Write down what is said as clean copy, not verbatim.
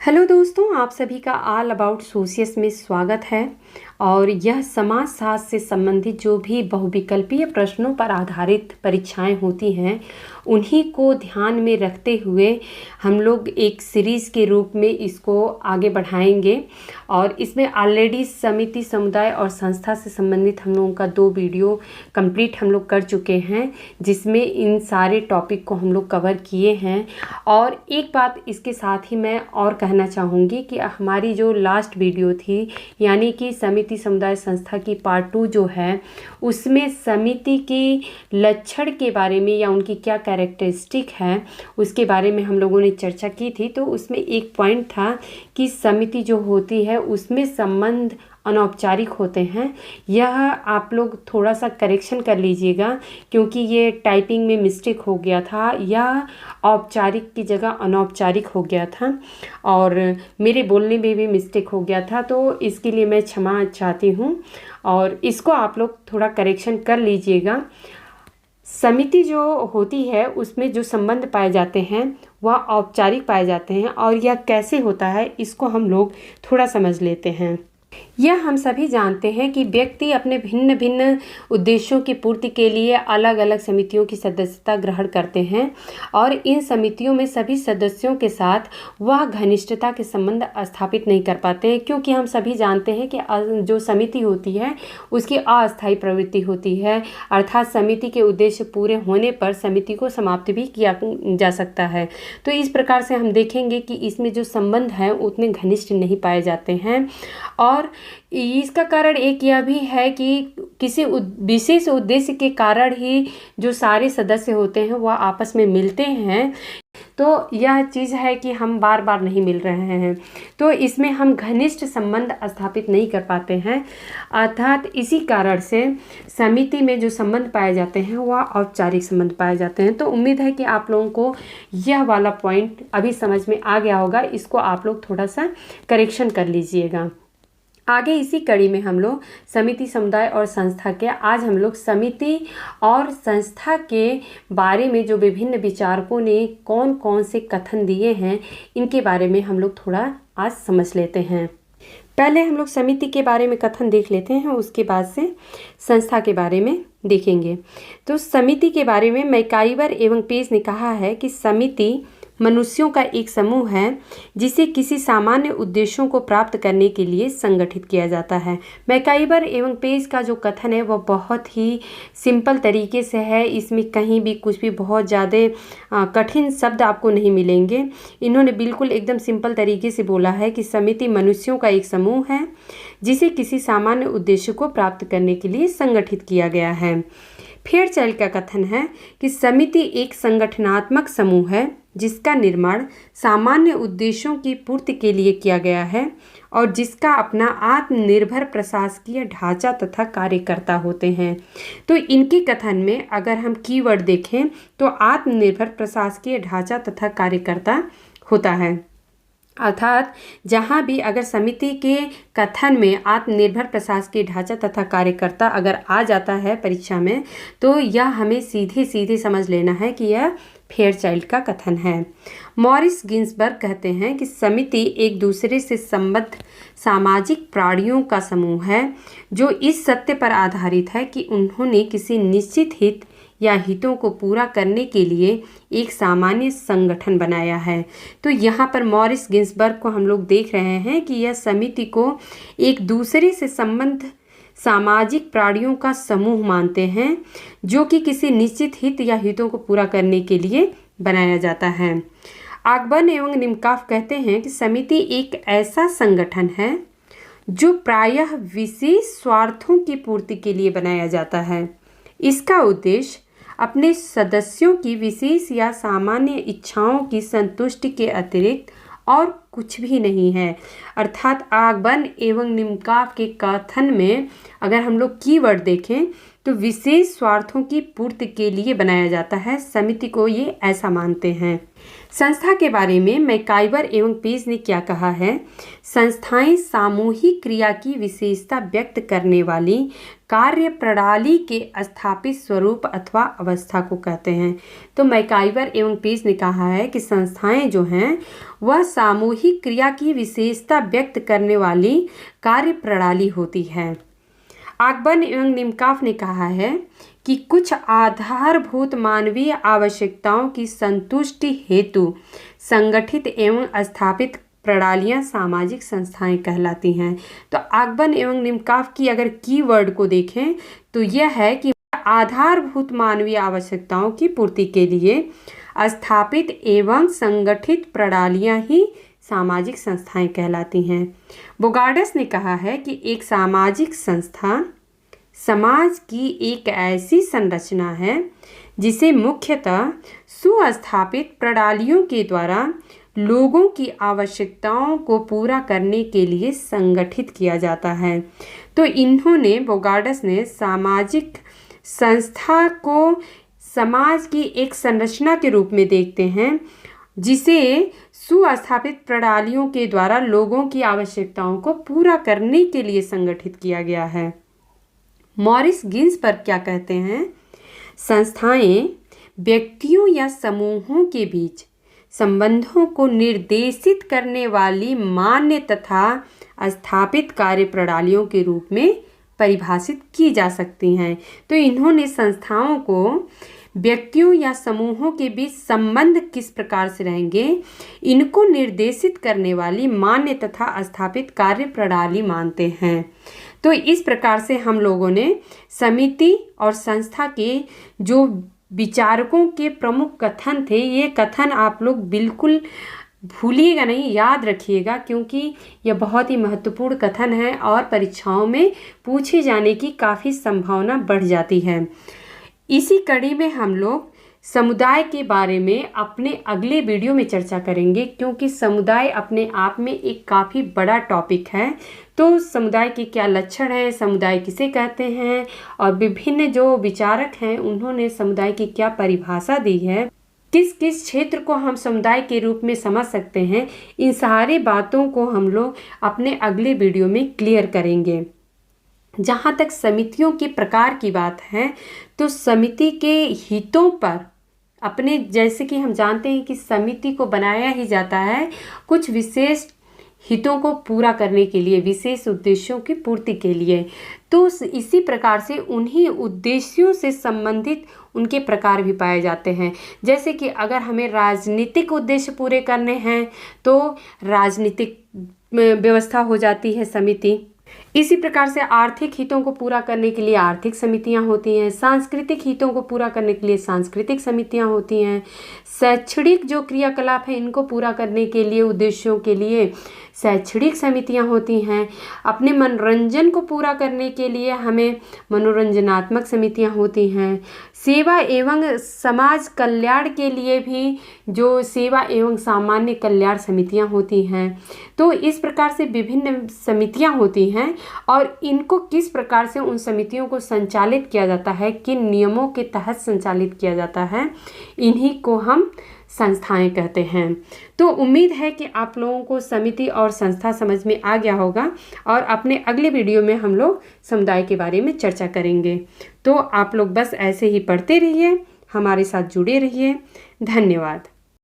Hello दोस्तों, आप सभी का ऑल अबाउट सोशियस में स्वागत है। और यह समाजशास्त्र से संबंधित जो भी बहुविकल्पीय प्रश्नों पर आधारित परीक्षाएं होती हैं उन्हीं को ध्यान में रखते हुए हम लोग एक सीरीज़ के रूप में इसको आगे बढ़ाएंगे। और इसमें ऑलरेडी समिति, समुदाय और संस्था से संबंधित हम लोगों का 2 वीडियो कंप्लीट हम लोग कर चुके हैं, जिसमें इन सारे टॉपिक को हम लोग कवर किए हैं। और एक बात इसके साथ ही मैं और कहना चाहूँगी कि हमारी जो लास्ट वीडियो थी, यानी कि समिति, समुदाय, संस्था की पार्ट 2 जो है, उसमें समिति की लक्षण के बारे में या उनकी क्या कैरेक्टरिस्टिक है उसके बारे में हम लोगों ने चर्चा की थी। तो उसमें एक पॉइंट था कि समिति जो होती है उसमें संबंध अनौपचारिक होते हैं। यह आप लोग थोड़ा सा करेक्शन कर लीजिएगा, क्योंकि ये टाइपिंग में मिस्टेक हो गया था या औपचारिक की जगह अनौपचारिक हो गया था और मेरे बोलने में भी मिस्टेक हो गया था। तो इसके लिए मैं क्षमा चाहती हूँ और इसको आप लोग थोड़ा करेक्शन कर लीजिएगा। समिति जो होती है उसमें जो संबंध पाए जाते हैं वह औपचारिक पाए जाते हैं, और यह कैसे होता है इसको हम लोग थोड़ा समझ लेते हैं। यह हम सभी जानते हैं कि व्यक्ति अपने भिन्न भिन्न उद्देश्यों की पूर्ति के लिए अलग अलग समितियों की सदस्यता ग्रहण करते हैं, और इन समितियों में सभी सदस्यों के साथ वह घनिष्ठता के संबंध स्थापित नहीं कर पाते हैं, क्योंकि हम सभी जानते हैं कि जो समिति होती है उसकी अस्थायी प्रवृत्ति होती है, अर्थात समिति के उद्देश्य पूरे होने पर समिति को समाप्त भी किया जा सकता है। तो इस प्रकार से हम देखेंगे कि इसमें जो संबंध हैं उतने घनिष्ठ नहीं पाए जाते हैं। और इसका कारण एक यह भी है कि किसी विशेष उद्देश्य के कारण ही जो सारे सदस्य होते हैं वह आपस में मिलते हैं। तो यह चीज़ है कि हम बार बार नहीं मिल रहे हैं, तो इसमें हम घनिष्ठ संबंध स्थापित नहीं कर पाते हैं। अर्थात इसी कारण से समिति में जो संबंध पाए जाते हैं वह औपचारिक संबंध पाए जाते हैं। तो उम्मीद है कि आप लोगों को यह वाला पॉइंट अभी समझ में आ गया होगा। इसको आप लोग थोड़ा सा करेक्शन कर लीजिएगा। आगे इसी कड़ी में हम लोग समिति, समुदाय और संस्था के आज हम लोग समिति और संस्था के बारे में जो विभिन्न विचारकों ने कौन कौन से कथन दिए हैं इनके बारे में हम लोग थोड़ा आज समझ लेते हैं। पहले हम लोग समिति के बारे में कथन देख लेते हैं, उसके बाद से संस्था के बारे में देखेंगे। तो समिति के बारे में मैकाइवर एवं पेज ने कहा है कि समिति मनुष्यों का एक समूह है जिसे किसी सामान्य उद्देश्यों को प्राप्त करने के लिए संगठित किया जाता है। मैकाइवर एवं पेज का जो कथन है वह बहुत ही सिंपल तरीके से है, इसमें कहीं भी कुछ भी बहुत ज़्यादा कठिन शब्द आपको नहीं मिलेंगे। इन्होंने बिल्कुल एकदम सिंपल तरीके से बोला है कि समिति मनुष्यों का एक समूह है जिसे किसी सामान्य उद्देश्य को प्राप्त करने के लिए संगठित किया गया है। फेयरचाइल्ड का कथन है कि समिति एक संगठनात्मक समूह है जिसका निर्माण सामान्य उद्देश्यों की पूर्ति के लिए किया गया है और जिसका अपना आत्मनिर्भर प्रशासकीय ढांचा तथा कार्यकर्ता होते हैं। तो इनके कथन में अगर हम कीवर्ड देखें तो आत्मनिर्भर प्रशासकीय ढांचा तथा कार्यकर्ता होता है। अर्थात जहाँ भी अगर समिति के कथन में आत्मनिर्भर प्रशासकीय ढांचा तथा कार्यकर्ता अगर आ जाता है परीक्षा में, तो यह हमें सीधे सीधे समझ लेना है कि यह फेयरचाइल्ड का कथन है। मॉरिस गिन्सबर्ग कहते हैं कि समिति एक दूसरे से संबद्ध सामाजिक प्राणियों का समूह है जो इस सत्य पर आधारित है कि उन्होंने किसी निश्चित हित या हितों को पूरा करने के लिए एक सामान्य संगठन बनाया है। तो यहाँ पर मॉरिस गिन्सबर्ग को हम लोग देख रहे हैं कि यह समिति को एक दूसरे से संबद्ध सामाजिक प्राणियों का समूह मानते हैं जो कि किसी निश्चित हित या हितों को पूरा करने के लिए बनाया जाता है। आकबर्न एवं निमकाफ कहते हैं कि समिति एक ऐसा संगठन है जो प्रायः विशेष स्वार्थों की पूर्ति के लिए बनाया जाता है। इसका उद्देश्य अपने सदस्यों की विशेष या सामान्य इच्छाओं की संतुष्टि के अतिरिक्त और कुछ भी नहीं है। अर्थात आकबर्न एवं निमकाफ के कथन में अगर हम लोग कीवर्ड देखें तो विशेष स्वार्थों की पूर्ति के लिए बनाया जाता है। समिति को ये ऐसा मानते हैं। संस्था के बारे में मैकाइवर एवं पेज ने क्या कहा है? संस्थाएं सामूहिक क्रिया की विशेषता व्यक्त करने वाली कार्य प्रणाली के स्थापित स्वरूप अथवा अवस्था को कहते हैं। तो मैकाइवर एवं पेज ने कहा है कि संस्थाएं जो हैं वह सामूहिक क्रिया की विशेषता व्यक्त करने वाली कार्य प्रणाली होती है। आकबर्न एवं निमकाफ ने कहा है कि कुछ आधारभूत मानवीय आवश्यकताओं की संतुष्टि हेतु संगठित एवं स्थापित प्रणालियां सामाजिक संस्थाएं कहलाती हैं। तो आकबर्न एवं निमकाफ की अगर कीवर्ड को देखें तो यह है कि आधारभूत मानवीय आवश्यकताओं की पूर्ति के लिए स्थापित एवं संगठित प्रणालियां ही सामाजिक संस्थाएं कहलाती हैं। बोगार्डस ने कहा है कि एक सामाजिक संस्था समाज की एक ऐसी संरचना है जिसे मुख्यतः सुस्थापित प्रणालियों के द्वारा लोगों की आवश्यकताओं को पूरा करने के लिए संगठित किया जाता है। तो इन्होंने बोगार्डस ने सामाजिक संस्था को समाज की एक संरचना के रूप में देखते हैं जिसे सुस्थापित प्रणालियों के द्वारा लोगों की आवश्यकताओं को पूरा करने के लिए संगठित किया गया है। मॉरिस गिन्सबर्ग क्या कहते हैं? संस्थाएं व्यक्तियों या समूहों के बीच संबंधों को निर्देशित करने वाली मान्य तथा स्थापित कार्य प्रणालियों के रूप में परिभाषित की जा सकती हैं। तो इन्होंने संस्थाओं को व्यक्तियों या समूहों के बीच संबंध किस प्रकार से रहेंगे, इनको निर्देशित करने वाली मान्य तथा स्थापित कार्य प्रणाली मानते हैं। तो इस प्रकार से हम लोगों ने समिति और संस्था के जो विचारकों के प्रमुख कथन थे, ये कथन आप लोग बिल्कुल भूलिएगा नहीं, याद रखिएगा, क्योंकि यह बहुत ही महत्वपूर्ण कथन है और परीक्षाओं में पूछे जाने की काफ़ी संभावना बढ़ जाती है। इसी कड़ी में हम लोग समुदाय के बारे में अपने अगले वीडियो में चर्चा करेंगे, क्योंकि समुदाय अपने आप में एक काफ़ी बड़ा टॉपिक है। तो समुदाय के क्या लक्षण हैं, समुदाय किसे कहते हैं, और विभिन्न जो विचारक हैं उन्होंने समुदाय की क्या परिभाषा दी है, किस किस क्षेत्र को हम समुदाय के रूप में समझ सकते हैं, इन सारी बातों को हम लोग अपने अगले वीडियो में क्लियर करेंगे। जहाँ तक समितियों के प्रकार की बात है, तो समिति के हितों पर अपने, जैसे कि हम जानते हैं कि समिति को बनाया ही जाता है कुछ विशेष हितों को पूरा करने के लिए, विशेष उद्देश्यों की पूर्ति के लिए। तो इसी प्रकार से उन्हीं उद्देश्यों से संबंधित उनके प्रकार भी पाए जाते हैं। जैसे कि अगर हमें राजनीतिक उद्देश्य पूरे करने हैं तो राजनीतिक व्यवस्था हो जाती है समिति। इसी प्रकार से आर्थिक हितों को पूरा करने के लिए आर्थिक समितियां होती हैं, सांस्कृतिक हितों को पूरा करने के लिए सांस्कृतिक समितियां होती हैं, शैक्षणिक जो क्रियाकलाप है इनको पूरा करने के लिए, उद्देश्यों के लिए शैक्षणिक समितियां होती हैं। अपने मनोरंजन को पूरा करने के लिए हमें मनोरंजनात्मक समितियां होती हैं। सेवा एवं समाज कल्याण के लिए भी जो सेवा एवं सामान्य कल्याण समितियां होती हैं। तो इस प्रकार से विभिन्न समितियां होती हैं और इनको किस प्रकार से उन समितियों को संचालित किया जाता है, किन नियमों के तहत संचालित किया जाता है, इन्हीं को हम संस्थाएं कहते हैं। तो उम्मीद है कि आप लोगों को समिति और संस्था समझ में आ गया होगा और अपने अगले वीडियो में हम लोग समुदाय के बारे में चर्चा करेंगे। तो आप लोग बस ऐसे ही पढ़ते रहिए, हमारे साथ जुड़े रहिए। धन्यवाद।